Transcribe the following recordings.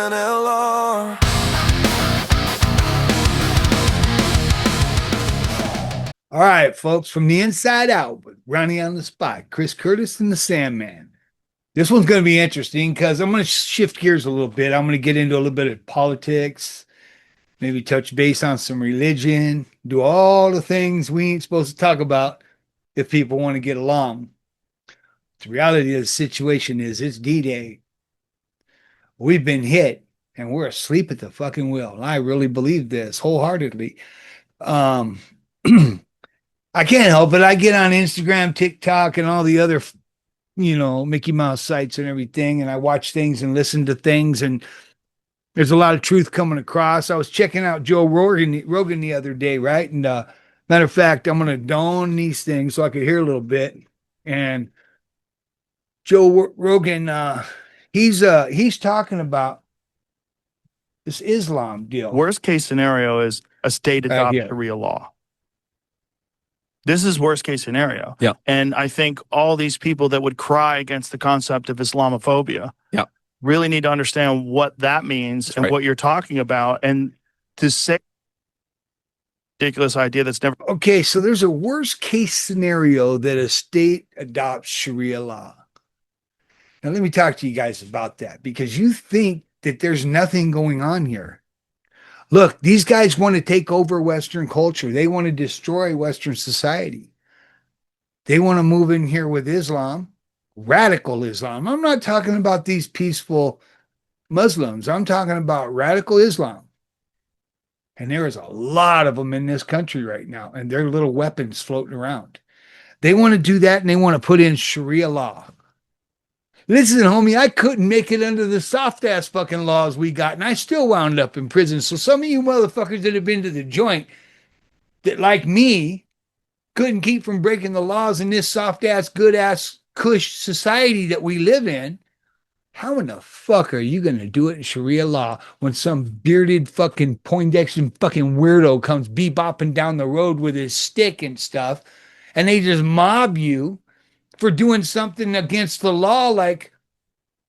LR. All right, folks, from the inside out, with Ronnie on the spot, Chris Curtis and the Sandman. This one's going to be interesting because I'm going to shift gears a little bit. I'm going to get into a little bit of politics, maybe touch base on some religion, do all the things we ain't supposed to talk about if people want to get along. The reality of the situation is it's D-Day. We've been hit and we're asleep at the fucking wheel. I really believe this wholeheartedly. Um, I can't help it. I get on Instagram, TikTok, and all the other, Mickey Mouse sites and everything, and I watch things and listen to things, and there's a lot of truth coming across. I was checking out Joe Rogan the other day, right? And matter of fact, I'm gonna don these things so I could hear a little bit. And Rogan, he's talking about this Islam deal Worst case scenario is a state right adopts here. Sharia law. This is worst case scenario. Yeah. And I think all these people that would cry against the concept of Islamophobia Yeah. really need to understand what that means That's and right. what you're talking about. And to say ridiculous idea that's never Okay, so there's a worst case scenario that a state adopts Sharia law. Now, let me talk to you guys about that because you think that there's nothing going on here. Look, these guys want to take over Western culture. They want to destroy Western society. They want to move in here with Islam, radical Islam. I'm not talking about these peaceful Muslims. I'm talking about radical Islam. And there is a lot of them in this country right now, and they're little weapons floating around. They want to do that, and they want to put in Sharia law. Listen, homie, I couldn't make it under the soft ass fucking laws we got, and I still wound up in prison. So some of you motherfuckers that have been to the joint that, like me, couldn't keep from breaking the laws in this soft ass, good ass, cush society that we live in, how in the fuck are you going to do it in Sharia law when some bearded fucking Poindexter fucking weirdo comes bebopping down the road with his stick and stuff, and they just mob you for doing something against the law, like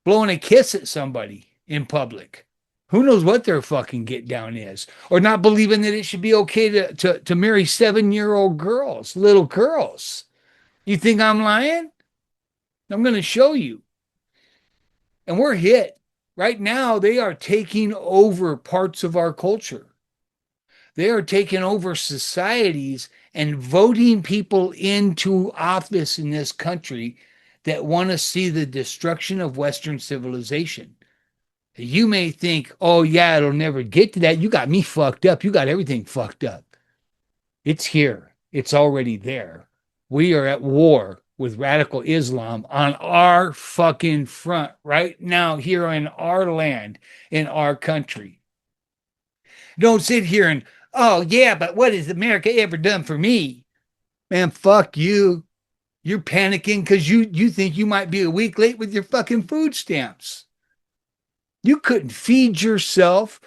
blowing a kiss at somebody in public? Who knows what their fucking get down is? Or not believing that it should be okay to marry 7-year-old girls, little girls. You think I'm lying? I'm going to show you. And we're hit. Right now, they are taking over parts of our culture. They are taking over societies and voting people into office in this country that want to see the destruction of Western civilization. You may think, oh, yeah, it'll never get to that. You got me fucked up. You got everything fucked up. It's here. It's already there. We are at war with radical Islam on our fucking front right now, here in our land, in our country. Don't sit here and, oh, yeah, but what has America ever done for me? Man, fuck you. You're panicking because you think you might be a week late with your fucking food stamps. You couldn't feed yourself,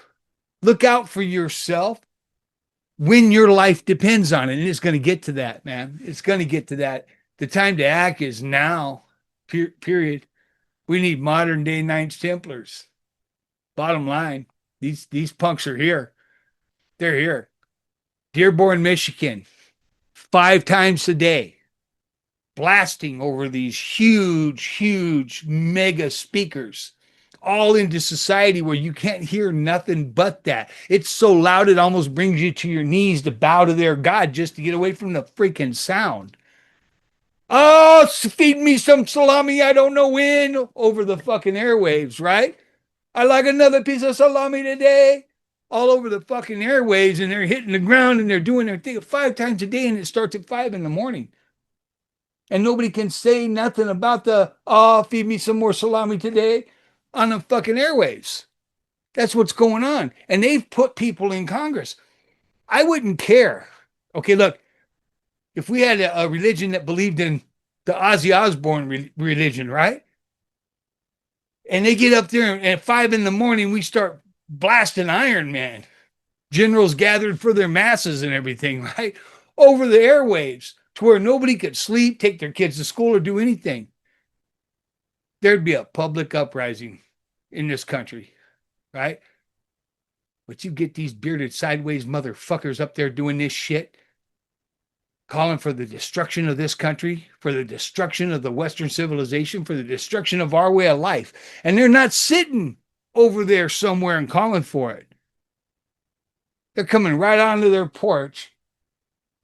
look out for yourself when your life depends on it. And it's going to get to that, man. It's going to get to that. The time to act is now, period. We need modern day Knights Templars. Bottom line, these punks are here. They're here. Dearborn, Michigan, 5 times a day, blasting over these huge mega speakers, all into society where you can't hear nothing but that. It's so loud it almost brings you to your knees to bow to their God just to get away from the freaking sound. Oh, feed me some salami, I don't know when, over the fucking airwaves, right? I like another piece of salami today. All over the fucking airwaves, and they're hitting the ground and they're doing their thing 5 times a day, and it starts at 5 in the morning. And nobody can say nothing about the, oh, feed me some more salami today on the fucking airwaves. That's what's going on. And they've put people in Congress. I wouldn't care. Okay, look, if we had a religion that believed in the Ozzy Osbourne religion, right? And they get up there and at 5 in the morning, we start blasting Iron Man. Generals gathered for their masses and everything, right? Over the airwaves to where nobody could sleep, take their kids to school, or do anything. There'd be a public uprising in this country. right? But you get these bearded sideways motherfuckers up there doing this shit, calling for the destruction of this country, for the destruction of the Western civilization, for the destruction of our way of life. And they're not sitting over there somewhere and calling for it. They're coming right onto their porch,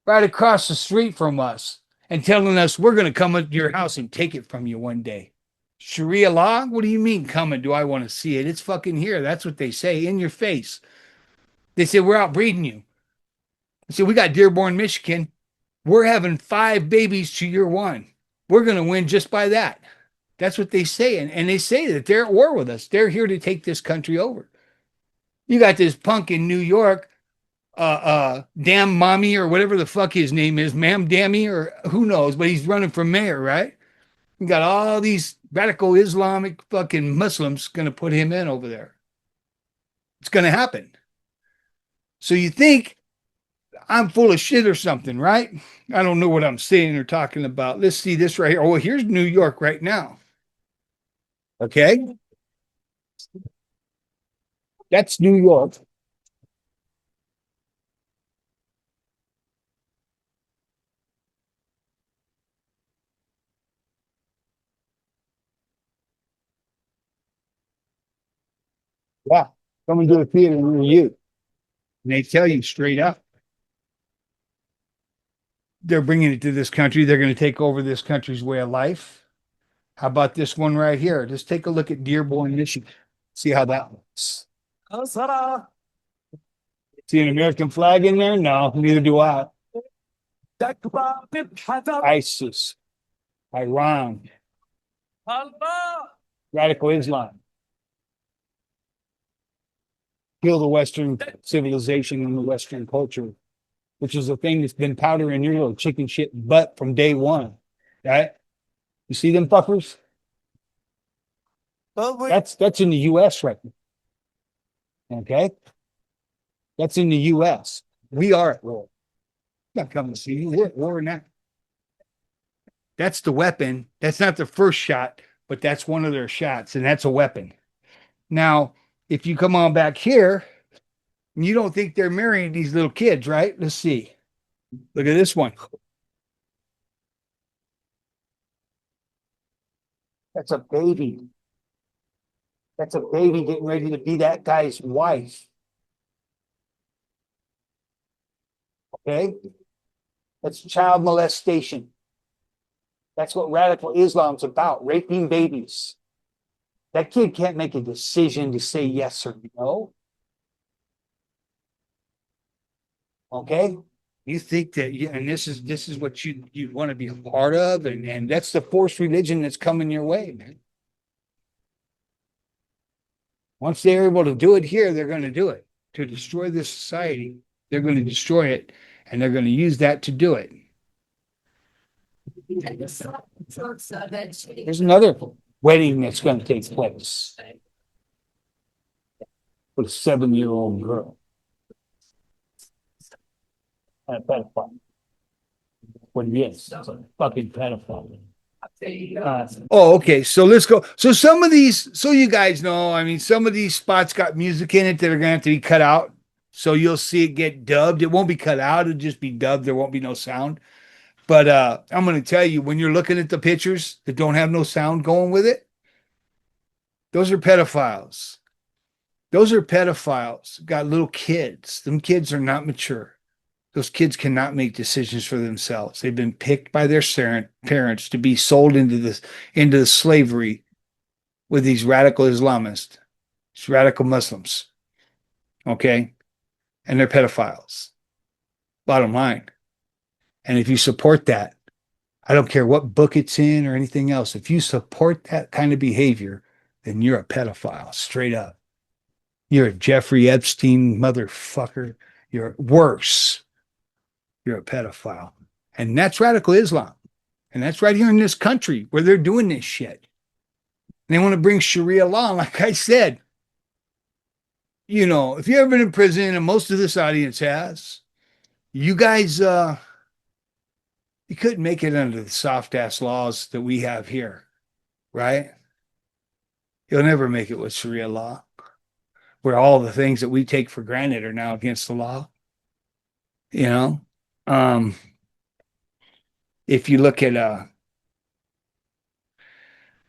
right across the street from us, and telling us we're going to come to your house and take it from you one day. Sharia law? What do you mean coming? Do I want to see it? It's fucking here. That's what they say in your face. They say we're outbreeding you. I said we got Dearborn, Michigan. We're having 5 babies to your one. We're going to win just by that. That's what they say. And they say that they're at war with us. They're here to take this country over. You got this punk in New York, damn mommy or whatever the fuck his name is, ma'am dammy or who knows, but he's running for mayor, right? You got all these radical Islamic fucking Muslims going to put him in over there. It's going to happen. So you think I'm full of shit or something, right? I don't know what I'm saying or talking about. Let's see this right here. Oh, here's New York right now. Okay. That's New York. Yeah. Come and do a theater near you. And they tell you straight up they're bringing it to this country. They're going to take over this country's way of life. How about this one right here? Just take a look at Dearborn, Michigan. See how that looks. See an American flag in there? No, neither do I. ISIS, Iran, radical Islam, kill the Western civilization and the Western culture, which is a thing that's been powdering your little chicken shit butt from day one. Right? You see them fuckers? That's in the US right now. Okay? That's in the US. We are at war. Not coming to see you. We're at war now. That's the weapon. That's not the first shot, but that's one of their shots, and that's a weapon. Now, if you come on back here, you don't think they're marrying these little kids, right? Let's see. Look at this one. That's a baby. That's a baby getting ready to be that guy's wife. Okay? That's child molestation. That's what radical Islam's about, raping babies. That kid can't make a decision to say yes or no. Okay? You think that, yeah, and this is what you want to be a part of, and that's the forced religion that's coming your way, man. Once they're able to do it here, they're going to do it to destroy this society. They're going to destroy it, and they're going to use that to do it. There's another wedding that's going to take place with a 7-year-old girl. And a pedophile. What he is, a fucking pedophile. Oh, okay. So let's go. So some of these, so you guys know, I mean, some of these spots got music in it that are going to have to be cut out. So you'll see it get dubbed. It won't be cut out. It'll just be dubbed. There won't be no sound. But I'm going to tell you, when you're looking at the pictures that don't have no sound going with it, those are pedophiles. Those are pedophiles. Got little kids. Them kids are not mature. Those kids cannot make decisions for themselves. They've been picked by their parents to be sold into the slavery with these radical Islamists, these radical Muslims. Okay, and they're pedophiles. Bottom line. And if you support that, I don't care what book it's in or anything else. If you support that kind of behavior, then you're a pedophile, straight up. You're a Jeffrey Epstein motherfucker. You're worse. You're a pedophile. And that's radical Islam. And that's right here in this country where they're doing this shit. And they want to bring Sharia law. Like I said, you know, if you've ever been in prison, and most of this audience has, you guys, you couldn't make it under the soft ass laws that we have here, right? You'll never make it with Sharia law. where all the things that we take for granted are now against the law. You know, um, if you look at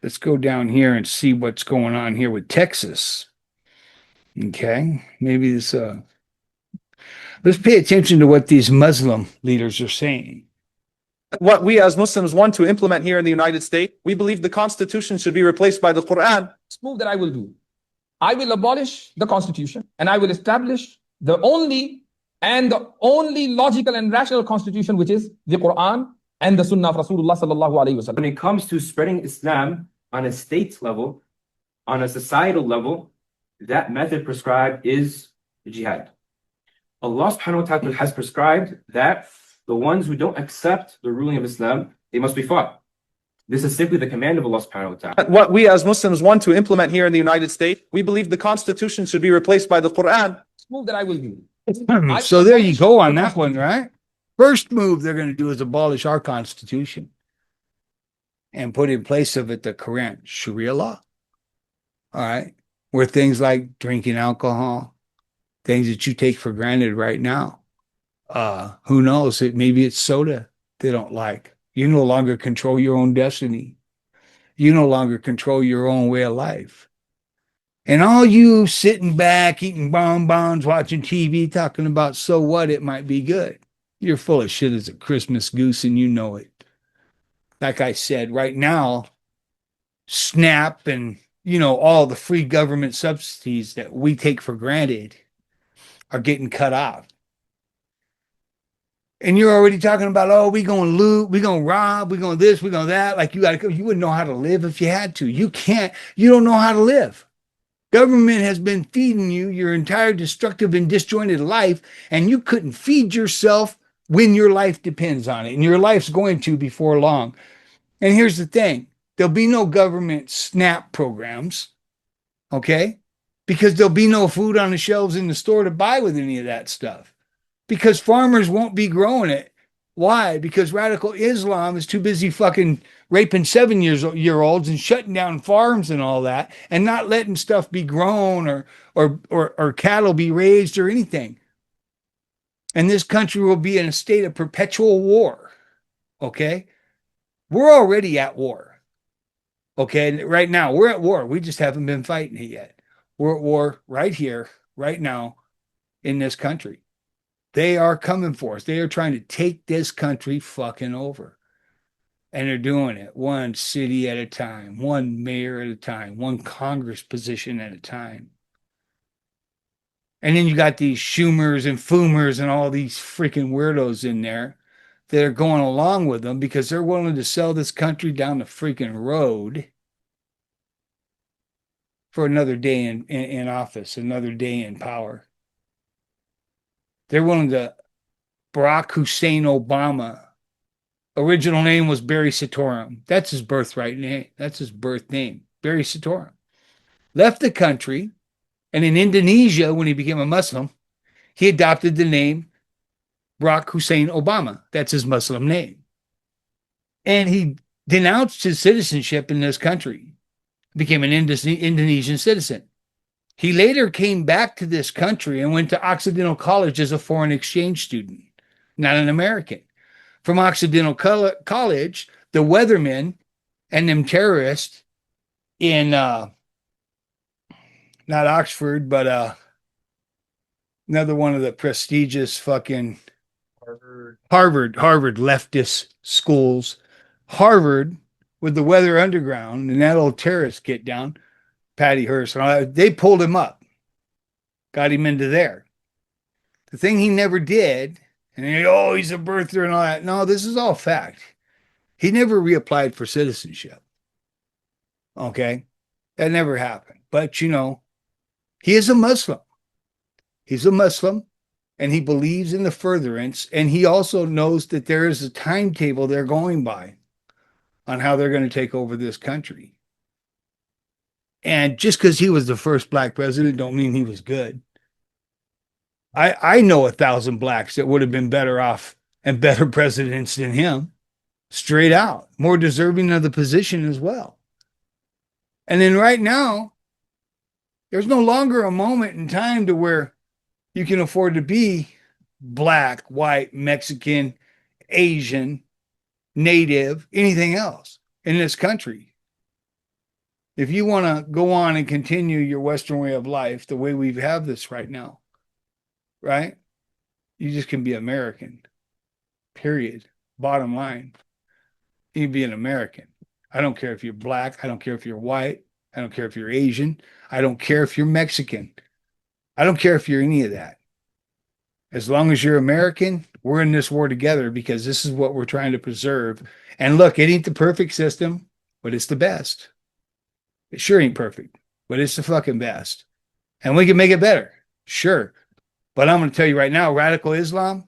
let's go down here and see what's going on here with Texas. Okay, maybe this let's pay attention to what these Muslim leaders are saying. What we as Muslims want to implement here in the United States, we believe the Constitution should be replaced by the Quran. Move that I will do. I will abolish the Constitution and I will establish the only logical and rational Constitution, which is the Quran and the Sunnah of Rasulullah sallallahu alaihi wasallam. When it comes to spreading Islam on a state level, on a societal level, that method prescribed is jihad. Allah subhanahu wa ta'ala has prescribed that the ones who don't accept the ruling of Islam, they must be fought. This is simply the command of Allah subhanahu wa ta'ala. What we as Muslims want to implement here in the United States, we believe the Constitution should be replaced by the Quran. Move that I will do. So there you go on that one, right? First move they're going to do is abolish our Constitution and put in place of it the Quran, Sharia law. All right. Where things like drinking alcohol, things that you take for granted right now. Who knows? Maybe it's soda they don't like. You no longer control your own destiny. You no longer control your own way of life. And all you sitting back, eating bonbons, watching TV, talking about so what, it might be good. You're full of shit as a Christmas goose and you know it. Like I said, right now, SNAP and, all the free government subsidies that we take for granted are getting cut off. And you're already talking about, oh, we gonna loot, we gonna rob, we gonna this, we gonna that. Like you wouldn't know how to live if you had to. You don't know how to live. Government has been feeding you your entire destructive and disjointed life, and you couldn't feed yourself when your life depends on it. And your life's going to before long. And here's the thing. There'll be no government SNAP programs, okay? Because there'll be no food on the shelves in the store to buy with any of that stuff. Because farmers won't be growing it. Why? Because radical Islam is too busy fucking raping 7-year-olds and shutting down farms and all that, and not letting stuff be grown or cattle be raised or anything. And this country will be in a state of perpetual war. Okay? We're already at war. Okay? Right now, we're at war. We just haven't been fighting it yet. We're at war right here, right now, in this country. They are coming for us. They are trying to take this country fucking over. And they're doing it one city at a time, one mayor at a time, one Congress position at a time. And then you got these Schumers and Foomers and all these freaking weirdos in there that are going along with them because they're willing to sell this country down the freaking road for another day in office, another day in power. They're willing to. Barack Hussein Obama, original name was Barry Santorum. That's his birthright name. That's his birth name, Barry Santorum. Left the country, and in Indonesia, when he became a Muslim, he adopted the name Barack Hussein Obama. That's his Muslim name. And he denounced his citizenship in this country, became an Indonesian citizen. He later came back to this country and went to Occidental College as a foreign exchange student, not an American. From Occidental College, the weathermen and them terrorists in not Oxford, but another one of the prestigious fucking Harvard leftist schools. Harvard with the Weather Underground and that old terrorist get down, Patty Hearst, and all that, they pulled him up, got him into there. The thing he never did, and he's a birther and all that. No, this is all fact. He never reapplied for citizenship. Okay? That never happened. But, he is a Muslim. He's a Muslim, and he believes in the furtherance, and he also knows that there is a timetable they're going by on how they're going to take over this country. And just because he was the first black president don't mean he was good. I know 1,000 blacks that would have been better off and better presidents than him, straight out, more deserving of the position as well. And then right now, There's no longer a moment in time to where you can afford to be black, white, Mexican, Asian, native, anything else in this country. If you want to go on and continue your Western way of life the way we have this right now, right? You just can be American, period. Bottom line, you can be an American. I don't care if you're black. I don't care if you're white. I don't care if you're Asian. I don't care if you're Mexican. I don't care if you're any of that. As long as you're American, we're in this war together because this is what we're trying to preserve. And look, it ain't the perfect system, but it's the best. It sure ain't perfect, but it's the fucking best. And we can make it better. Sure. But I'm going to tell you right now, radical Islam,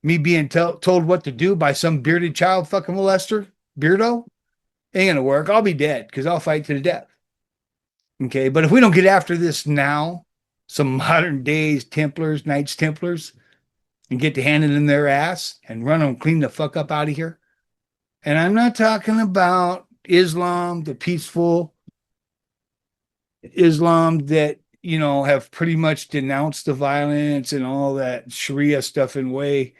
me being told what to do by some bearded child fucking molester, beardo, ain't going to work. I'll be dead because I'll fight to the death. Okay. But if we don't get after this now, some modern days Templars, Knights Templars, and get to handing in their ass and run them clean the fuck up out of here. And I'm not talking about Islam, the peaceful Islam that, you know, have pretty much denounced the violence and all that Sharia stuff in way.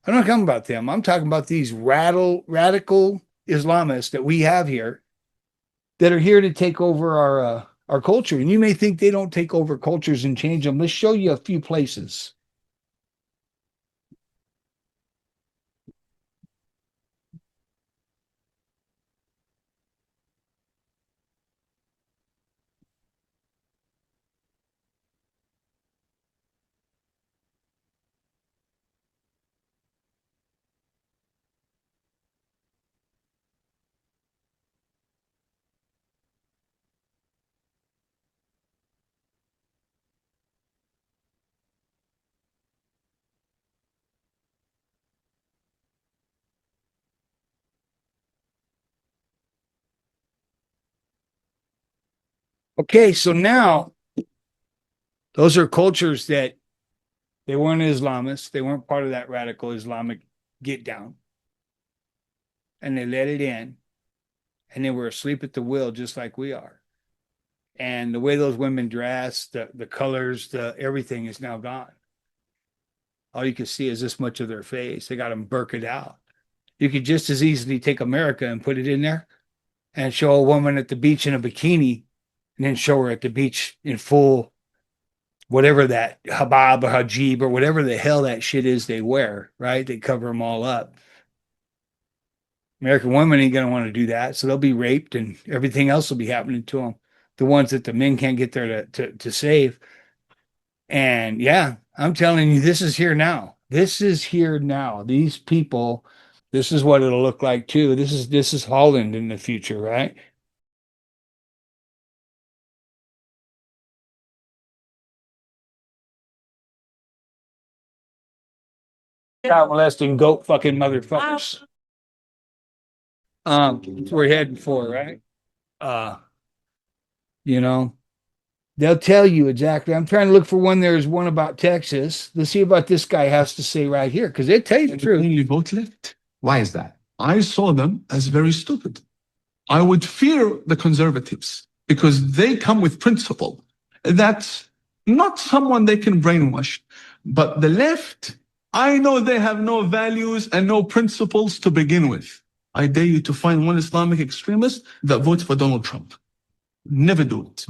I'm not talking about them. I'm talking about these radical Islamists that we have here that are here to take over our culture. And you may think they don't take over cultures and change them. Let's show you a few places. Okay, so now those are cultures that they weren't Islamists. They weren't part of that radical Islamic get down. And they let it in. And they were asleep at the wheel just like we are. And the way those women dress, the colors, everything is now gone. All you can see is this much of their face. They got them burked out. You could just as easily take America and put it in there and show a woman at the beach in a bikini and then show her at the beach in full whatever that hijab or hijab or whatever the hell that shit is they wear, right? They cover them all up. American women ain't going to want to do that. So they'll be raped and everything else will be happening to them. The ones that the men can't get there to save. And yeah, I'm telling you, this is here now. This is here now. These people, this is what it'll look like too. This is Holland in the future, right? Child molesting goat fucking motherfuckers. That's what we're heading for, right? You know, they'll tell you exactly. I'm trying to look for one. There's one about Texas. Let's see what this guy has to say right here, because they tell you the truth. Only vote left. Why is that? I saw them as very stupid. I would fear the conservatives because they come with principle. That's not someone they can brainwash. But the left, I know they have no values and no principles to begin with. I dare you to find one Islamic extremist that votes for Donald Trump. Never do it.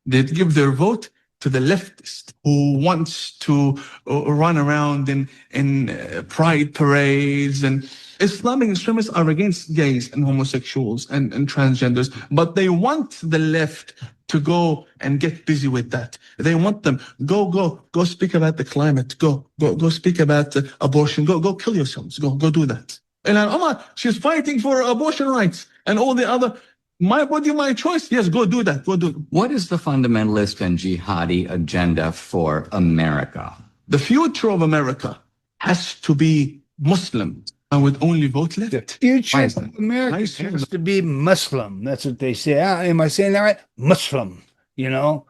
They'd give their vote to the leftist who wants to run around in pride parades. And Islamic extremists are against gays and homosexuals and transgenders, but they want the left to go and get busy with that. They want them, go speak about the climate, go speak about abortion, go kill yourselves, go do that. And Allah, she's fighting for abortion rights and all the other, my body, my choice. Yes, go do that, go do it. What is the fundamentalist and jihadi agenda for America? The future of America has to be Muslim. I would only vote left. The future Why of is that? America I see has that. to be Muslim. That's what they say. Am I saying that right? Muslim, you know?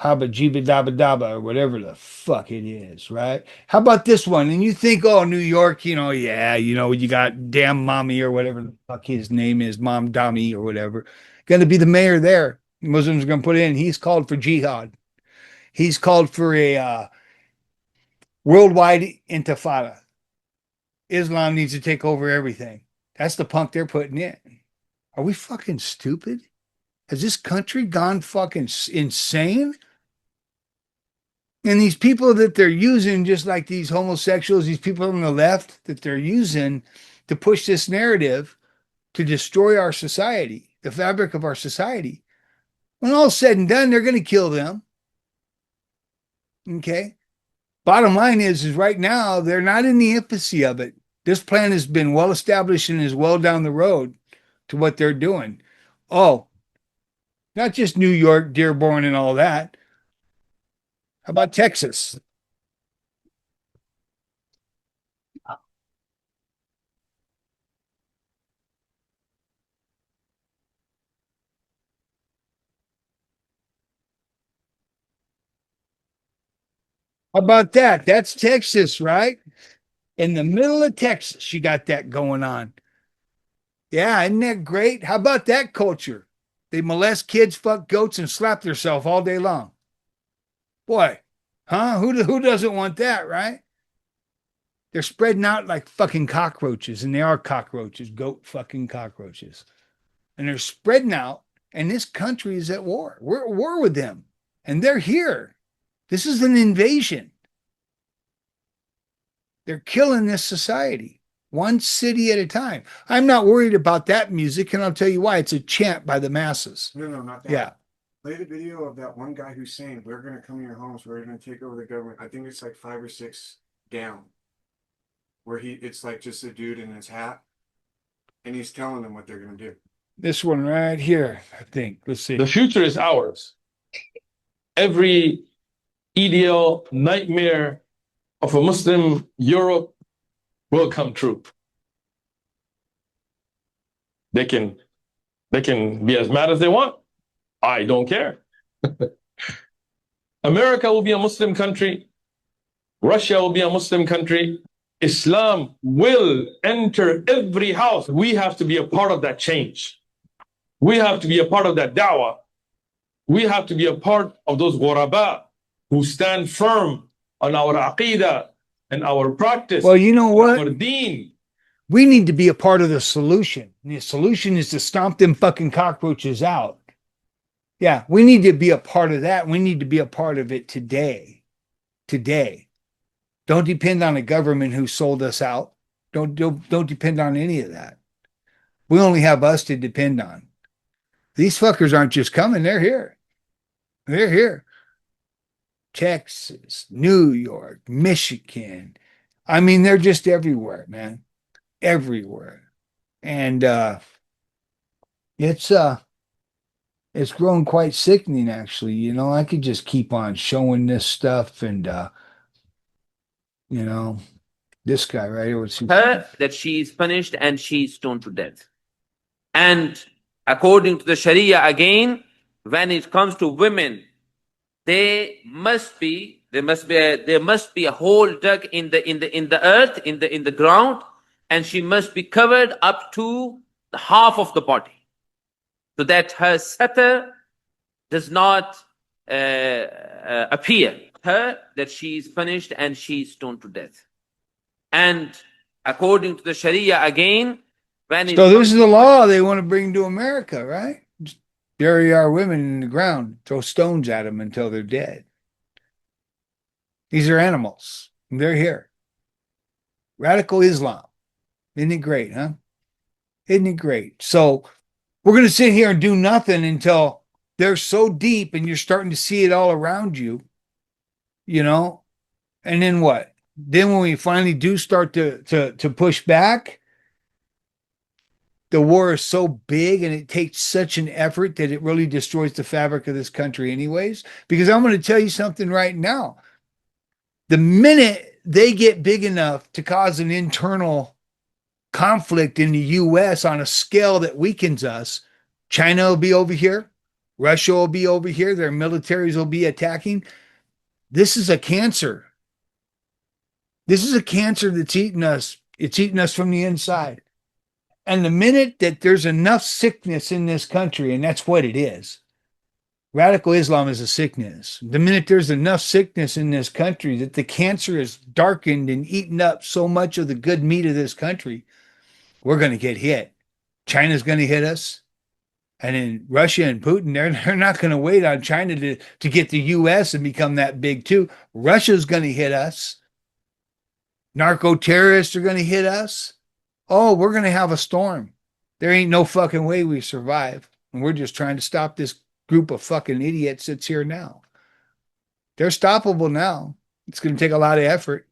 Haba jiba daba daba or whatever the fuck it is, right? How about this one? And you think, oh, New York, you know, yeah, you know, you got damn mommy or whatever the fuck his name is, Mom Dami or whatever, going to be the mayor there. Muslims are going to put in, he's called for jihad. He's called for a worldwide intifada. Islam needs to take over everything. That's the punk they're putting in. Are we fucking stupid? Has this country gone fucking insane? And these people that they're using, just like these homosexuals, these people on the left that they're using to push this narrative to destroy our society, the fabric of our society. When all's said and done, they're going to kill them. Okay. Bottom line is right now, they're not in the infancy of it. This plan has been well established and is well down the road to what they're doing. Oh, not just New York, Dearborn, and all that. How about Texas? How about that? That's Texas, right? In the middle of Texas, you got that going on. Yeah, isn't that great? How about that culture? They molest kids, fuck goats, and slap themselves all day long. Boy, huh? Who doesn't want that, right? They're spreading out like fucking cockroaches, and they are cockroaches, goat fucking cockroaches. And they're spreading out, and this country is at war. We're at war with them, and they're here. This is an invasion. They're killing this society, one city at a time. I'm not worried about that music, and I'll tell you why. It's a chant by the masses. No, not that. Yeah. Play the video of that one guy who's saying, "We're going to come to your homes. We're going to take over the government." I think it's like 5 or 6 down, where it's like just a dude in his hat, and he's telling them what they're going to do. This one right here, I think. Let's see. The future is ours. Every ideal nightmare of a Muslim Europe will come true. They can be as mad as they want. I don't care. America will be a Muslim country. Russia will be a Muslim country. Islam will enter every house. We have to be a part of that change. We have to be a part of that da'wah. We have to be a part of those ghuraba who stand firm on our aqidah and our practice. Well, you know what? Our deen. We need to be a part of the solution. And the solution is to stomp them fucking cockroaches out. Yeah, we need to be a part of that. We need to be a part of it today. Today. Don't depend on a government who sold us out. Don't depend on any of that. We only have us to depend on. These fuckers aren't just coming. They're here. They're here. Texas, New York, Michigan. I mean, they're just everywhere, man. Everywhere. And it's grown quite sickening, actually. You know, I could just keep on showing this stuff and you know, this guy right here. Her that she is punished and she is stoned to death. And according to the Sharia, again, when it comes to women, there must be a hole dug in the earth, in the ground, and she must be covered up to the half of the body, so that her satar does not appear. Her that she is punished and she is stoned to death. And according to the Sharia, again, so this is the law they want to bring to America, right? Just bury our women in the ground, throw stones at them until they're dead. These are animals. They're here. Radical Islam. Isn't it great, huh? Isn't it great? So we're going to sit here and do nothing until they're so deep and you're starting to see it all around you, you know? And then what? Then when we finally do start to push back, the war is so big and it takes such an effort that it really destroys the fabric of this country anyways. Because I'm going to tell you something right now. The minute they get big enough to cause an internal conflict in the U.S. on a scale that weakens us, China will be over here. Russia will be over here. Their militaries will be attacking. This is a cancer. This is a cancer that's eating us. It's eating us from the inside. And the minute that there's enough sickness in this country, and that's what it is, Radical Islam is a sickness. The minute there's enough sickness in this country that the cancer is darkened and eaten up so much of the good meat of this country, we're going to get hit. China's going to hit us. And then Russia and Putin, they're not going to wait on China to get the US and become that big too. Russia's going to hit us. Narco terrorists are going to hit us. Oh, we're going to have a storm. There ain't no fucking way we survive. And we're just trying to stop this group of fucking idiots that's here now. They're stoppable now. It's going to take a lot of effort.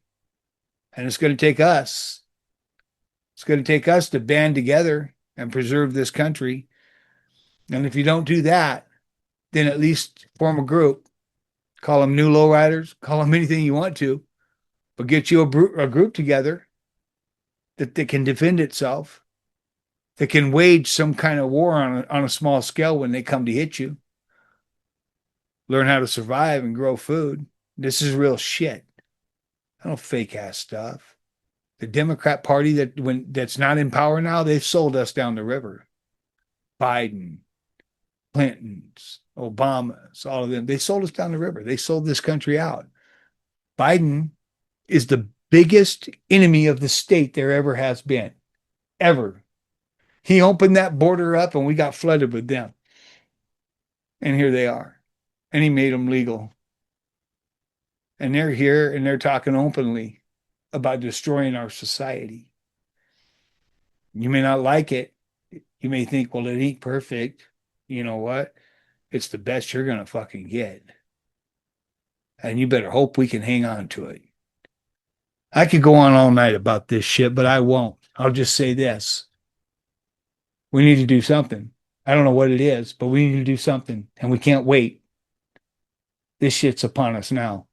And it's going to take us. It's going to take us to band together and preserve this country. And if you don't do that, then at least form a group. Call them new lowriders. Call them anything you want to. But get you a group together that can defend itself, that can wage some kind of war on a small scale when they come to hit you. Learn how to survive and grow food. This is real shit. I don't fake ass stuff. The Democrat Party that's not in power now, they've sold us down the river. Biden, Clinton's, Obama's, all of them. They sold us down the river. They sold this country out. Biden is the biggest enemy of the state there ever has been. Ever. He opened that border up and we got flooded with them. And here they are. And he made them legal. And they're here and they're talking openly about destroying our society. You may not like it. You may think, well, it ain't perfect. You know what? It's the best you're going to fucking get. And you better hope we can hang on to it. I could go on all night about this shit, but I won't. I'll just say this. We need to do something. I don't know what it is, but we need to do something. And we can't wait. This shit's upon us now.